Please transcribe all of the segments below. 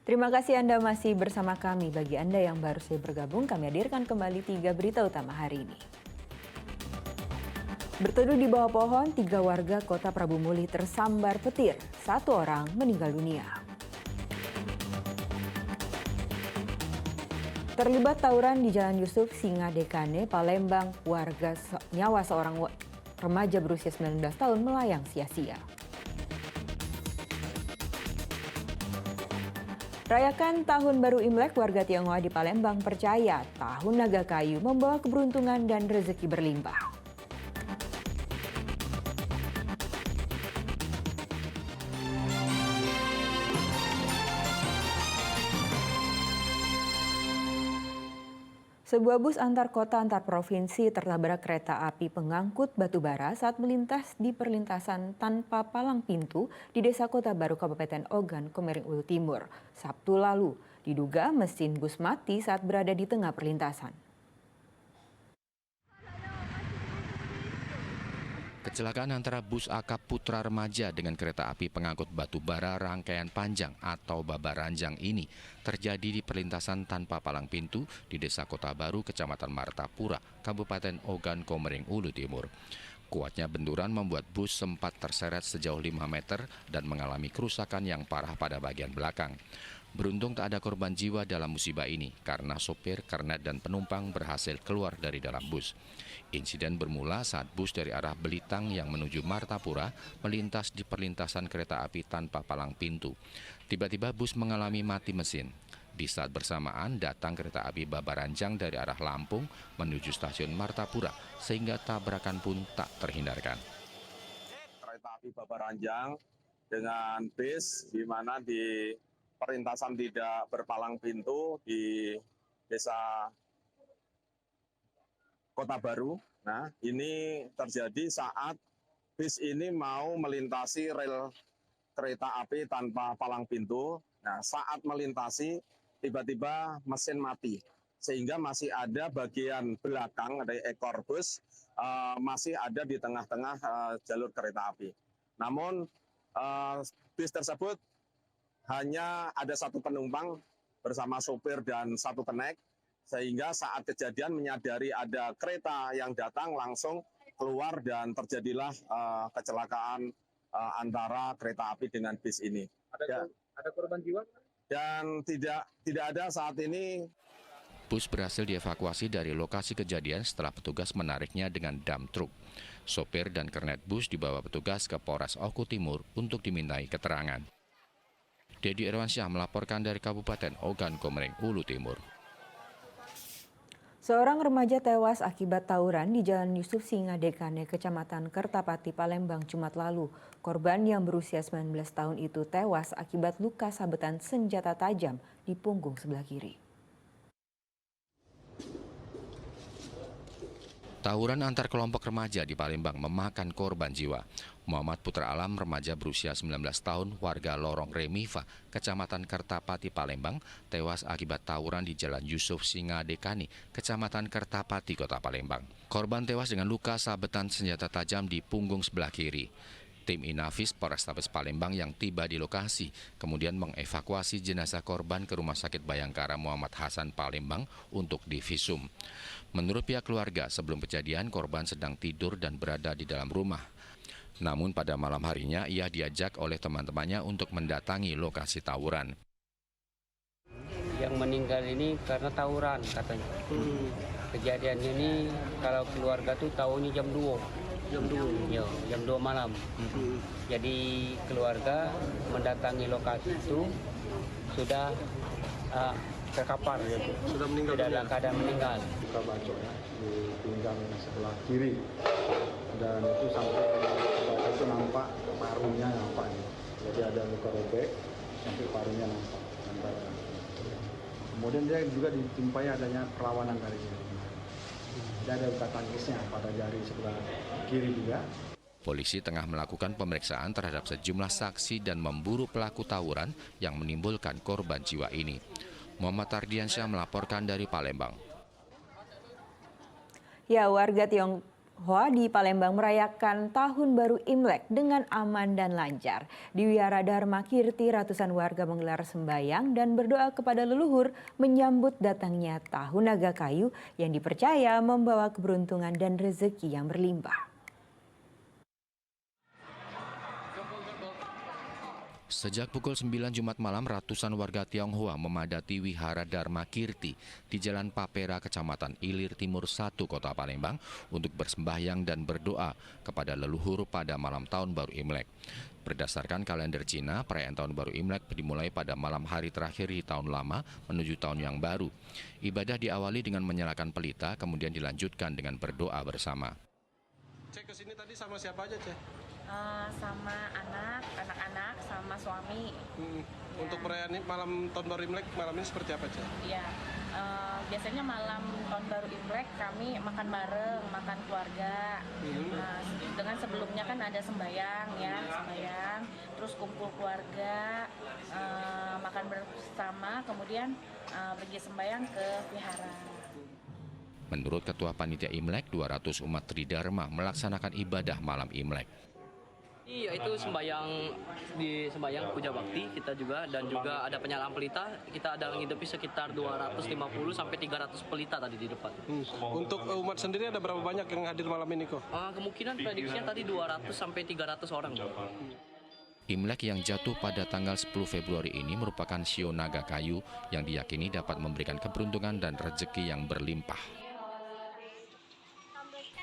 Terima kasih Anda masih bersama kami. Bagi Anda yang baru saja bergabung, kami hadirkan kembali 3 berita utama hari ini. Berteduh di bawah pohon, 3 warga Kota Prabu Muli tersambar petir. 1 orang meninggal dunia. Terlibat tawuran di Jalan Yusuf Singadekane, Palembang, nyawa seorang remaja berusia 19 tahun melayang sia-sia. Rayakan Tahun Baru Imlek, warga Tionghoa di Palembang percaya Tahun Naga Kayu membawa keberuntungan dan rezeki berlimpah. Sebuah bus antar kota antar provinsi tertabrak kereta api pengangkut batu bara saat melintas di perlintasan tanpa palang pintu di Desa Kota Baru, Kabupaten Ogan, Komering Ulu Timur, Sabtu lalu. Diduga mesin bus mati saat berada di tengah perlintasan. Kecelakaan antara bus akap Putra Remaja dengan kereta api pengangkut batu bara rangkaian panjang atau babaranjang ini terjadi di perlintasan tanpa palang pintu di Desa Kota Baru, Kecamatan Martapura, Kabupaten Ogan, Komering Ulu Timur. Kuatnya benturan membuat bus sempat terseret sejauh 5 meter dan mengalami kerusakan yang parah pada bagian belakang. Beruntung tak ada korban jiwa dalam musibah ini karena sopir, kernet, dan penumpang berhasil keluar dari dalam bus. Insiden bermula saat bus dari arah Belitang yang menuju Martapura melintas di perlintasan kereta api tanpa palang pintu. Tiba-tiba bus mengalami mati mesin. Di saat bersamaan datang kereta api babaranjang dari arah Lampung menuju stasiun Martapura sehingga tabrakan pun tak terhindarkan. Kereta api babaranjang dengan bis di mana di perlintasan tidak berpalang pintu di Desa Kota Baru. Nah, ini terjadi saat bis ini mau melintasi rel kereta api tanpa palang pintu. Nah, saat melintasi tiba-tiba mesin mati, sehingga masih ada bagian belakang dari ekor bus masih ada di tengah-tengah jalur kereta api. Namun bis tersebut hanya ada 1 penumpang bersama sopir dan 1 kenek, sehingga saat kejadian menyadari ada kereta yang datang langsung keluar dan terjadilah kecelakaan antara kereta api dengan bis ini. Ada korban jiwa? Dan tidak ada saat ini. Bus berhasil dievakuasi dari lokasi kejadian setelah petugas menariknya dengan dam truk. Sopir dan kernet bus dibawa petugas ke Polres Oku Timur untuk dimintai keterangan. Dedi Irwansyah melaporkan dari Kabupaten Ogan, Komering Ulu Timur. Seorang remaja tewas akibat tawuran di Jalan Yusuf Singadekane, Kecamatan Kertapati, Palembang, Jumat lalu. Korban yang berusia 19 tahun itu tewas akibat luka sabetan senjata tajam di punggung sebelah kiri. Tawuran antar kelompok remaja di Palembang memakan korban jiwa. Muhammad Putra Alam, remaja berusia 19 tahun, warga Lorong Remifa, Kecamatan Kertapati, Palembang, tewas akibat tawuran di Jalan Yusuf Singadekane, Kecamatan Kertapati, Kota Palembang. Korban tewas dengan luka sabetan senjata tajam di punggung sebelah kiri. Tim Inafis Polrestabes Palembang yang tiba di lokasi kemudian mengevakuasi jenazah korban ke Rumah Sakit Bayangkara Muhammad Hasan Palembang untuk divisum. Menurut pihak keluarga, sebelum kejadian korban sedang tidur dan berada di dalam rumah. Namun pada malam harinya ia diajak oleh teman-temannya untuk mendatangi lokasi tawuran. Yang meninggal ini karena tawuran katanya. Kejadian ini kalau keluarga tuh tahunya jam 2. Jam 2 malam. Jadi keluarga mendatangi lokasi itu sudah terkapar, sudah meninggal dalam keadaan meninggal. Luka bacok ya, di pinggang sebelah kiri, dan itu sampai bacok itu nampak parunya nampak, jadi ada luka robek sampai parunya nampak. Kemudian dia juga ditimpai adanya perlawanan dari dia. Dia ada luka tangkisnya pada jari sebelah kiri juga. Polisi tengah melakukan pemeriksaan terhadap sejumlah saksi dan memburu pelaku tawuran yang menimbulkan korban jiwa ini. Muhammad Ardiansyah melaporkan dari Palembang. Ya, warga Tionghoa di Palembang merayakan Tahun Baru Imlek dengan aman dan lancar. Di Wihara Dharma Kirti, ratusan warga menggelar sembahyang dan berdoa kepada leluhur menyambut datangnya Tahun Naga Kayu yang dipercaya membawa keberuntungan dan rezeki yang berlimpah. Sejak pukul 9 Jumat malam, ratusan warga Tionghoa memadati Wihara Dharma Kirti di Jalan Papera, Kecamatan Ilir Timur 1, Kota Palembang untuk bersembahyang dan berdoa kepada leluhur pada malam Tahun Baru Imlek. Berdasarkan kalender Cina, perayaan Tahun Baru Imlek dimulai pada malam hari terakhir di tahun lama menuju tahun yang baru. Ibadah diawali dengan menyalakan pelita, kemudian dilanjutkan dengan berdoa bersama. Cek kesini tadi sama siapa aja, Cek? Sama anak-anak, sama suami. Ya. Untuk perayaan malam Tahun Baru Imlek malam ini seperti apa, Cek? Ya, biasanya malam Tahun Baru Imlek kami makan bareng, makan keluarga. Nah, dengan sebelumnya kan ada sembahyang, terus kumpul keluarga, makan bersama, kemudian pergi sembahyang ke vihara. Menurut Ketua Panitia Imlek, 200 umat Tridharma melaksanakan ibadah malam Imlek. Iya, itu sembahyang puja bakti kita juga, dan juga ada penyalaan pelita. Kita ada ngidepi sekitar 250 sampai 300 pelita tadi di depan. Untuk umat sendiri ada berapa banyak yang hadir malam ini kok? Kemungkinan prediksinya tadi 200 sampai 300 orang. Imlek yang jatuh pada tanggal 10 Februari ini merupakan shio naga kayu yang diyakini dapat memberikan keberuntungan dan rezeki yang berlimpah.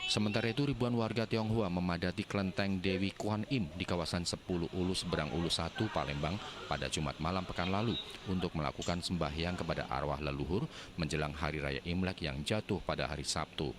Sementara itu, ribuan warga Tionghoa memadati kelenteng Dewi Kuan Im di kawasan 10 Ulu Seberang Ulu 1 Palembang pada Jumat malam pekan lalu untuk melakukan sembahyang kepada arwah leluhur menjelang Hari Raya Imlek yang jatuh pada hari Sabtu.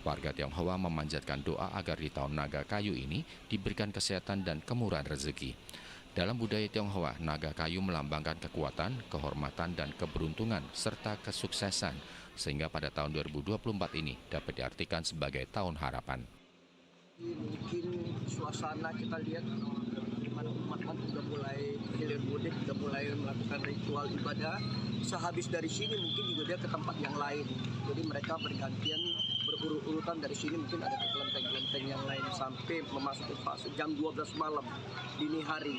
Warga Tionghoa memanjatkan doa agar di tahun naga kayu ini diberikan kesehatan dan kemurahan rezeki. Dalam budaya Tionghoa, naga kayu melambangkan kekuatan, kehormatan, dan keberuntungan serta kesuksesan. Sehingga pada tahun 2024 ini dapat diartikan sebagai tahun harapan. Mungkin suasana kita lihat di mana umat sudah mulai hilir mudik, sudah mulai melakukan ritual ibadah. Sehabis dari sini mungkin juga dia ke tempat yang lain. Jadi mereka bergantian berurut-urutan dari sini, mungkin ada ke kelenteng-kelenteng yang lain sampai memasuki fase jam 12 malam dini hari.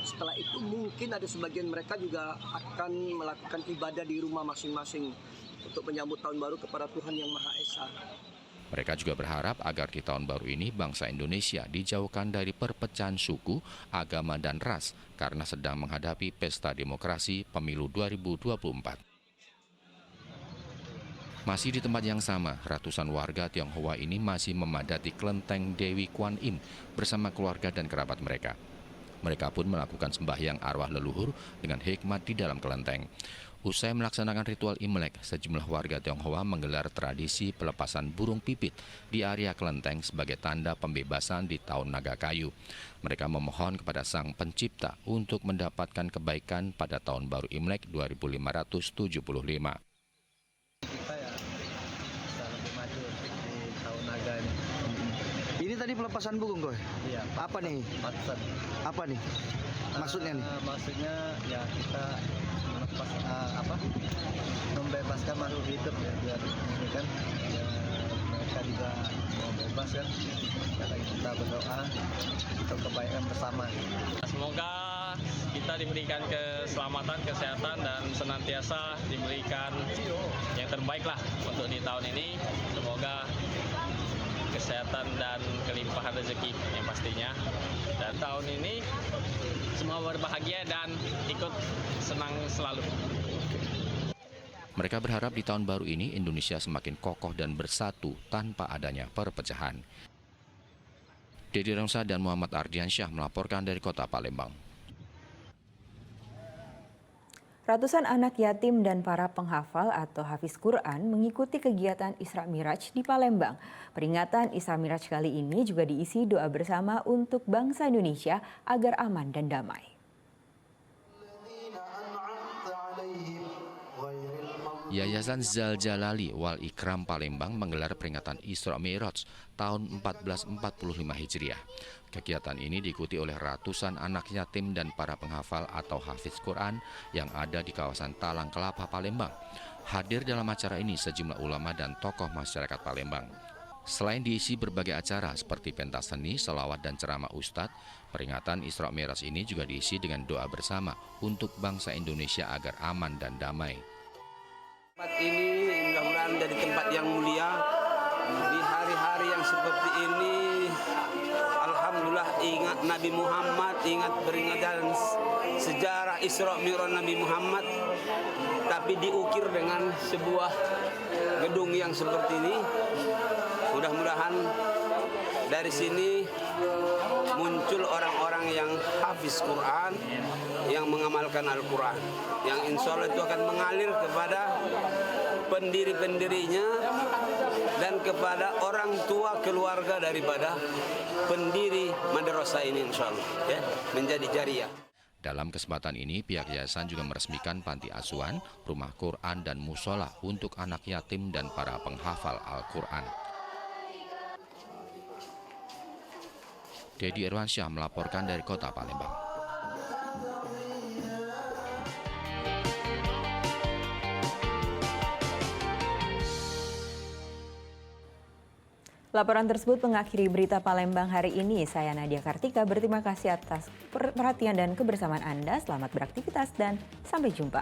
Setelah itu mungkin ada sebagian mereka juga akan melakukan ibadah di rumah masing-masing untuk menyambut tahun baru kepada Tuhan Yang Maha Esa. Mereka juga berharap agar di tahun baru ini bangsa Indonesia dijauhkan dari perpecahan suku, agama, dan ras karena sedang menghadapi pesta demokrasi pemilu 2024. Masih di tempat yang sama, ratusan warga Tionghoa ini masih memadati kelenteng Dewi Kuan Im bersama keluarga dan kerabat mereka. Mereka pun melakukan sembahyang arwah leluhur dengan hikmat di dalam kelenteng. Usai melaksanakan ritual Imlek, sejumlah warga Tionghoa menggelar tradisi pelepasan burung pipit di area kelenteng sebagai tanda pembebasan di tahun naga kayu. Mereka memohon kepada Sang Pencipta untuk mendapatkan kebaikan pada tahun baru Imlek 2575. Kita ya bisa lebih maju di tahun naga ini. Ini tadi pelepasan burung kok? Iya. Apa nih? Pelepasan. Apa nih? Maksudnya nih? Maksudnya ya kita melepas membebaskan makhluk hidup ya, biar ini kan ya, mereka juga mau bebas kan. Karena kita berdoa untuk kebaikan bersama. Semoga kita diberikan keselamatan, kesehatan, dan senantiasa diberikan yang terbaik lah untuk di tahun ini. Semoga kesehatan dan kelimpahan rezeki yang pastinya. Dan tahun ini semua berbahagia dan ikut senang selalu. Mereka berharap di tahun baru ini Indonesia semakin kokoh dan bersatu tanpa adanya perpecahan. Dedi Rongsa dan Muhammad Ardiansyah melaporkan dari Kota Palembang. Ratusan anak yatim dan para penghafal atau hafiz Quran mengikuti kegiatan Isra Miraj di Palembang. Peringatan Isra Miraj kali ini juga diisi doa bersama untuk bangsa Indonesia agar aman dan damai. Yayasan Zal Jalali Wal Ikram Palembang menggelar peringatan Isra Miraj tahun 1445 Hijriah. Kegiatan ini diikuti oleh ratusan anak yatim dan para penghafal atau hafiz Quran yang ada di kawasan Talang Kelapa, Palembang. Hadir dalam acara ini sejumlah ulama dan tokoh masyarakat Palembang. Selain diisi berbagai acara seperti pentas seni, selawat dan ceramah ustadz, peringatan Isra Mi'raj ini juga diisi dengan doa bersama untuk bangsa Indonesia agar aman dan damai. Tempat ini mudah-mudahan jadi tempat yang mulia. Di hari-hari yang seperti ini, alhamdulillah ingat Nabi Muhammad, ingat peringatan sejarah Isra Mi'raj Nabi Muhammad, tapi diukir dengan sebuah gedung yang seperti ini. Mudah-mudahan dari sini muncul orang-orang yang hafiz Quran, yang mengamalkan Al-Quran, yang insya Allah itu akan mengalir kepada pendiri-pendirinya dan kepada orang tua keluarga daripada pendiri madrasah ini, insya Allah ya, menjadi jariah. Dalam kesempatan ini, pihak yayasan juga meresmikan panti asuhan, rumah Quran dan musola untuk anak yatim dan para penghafal Al-Quran. Dedi Irwansyah melaporkan dari Kota Palembang. Laporan tersebut mengakhiri berita Palembang hari ini. Saya Nadia Kartika, berterima kasih atas perhatian dan kebersamaan Anda. Selamat beraktivitas dan sampai jumpa.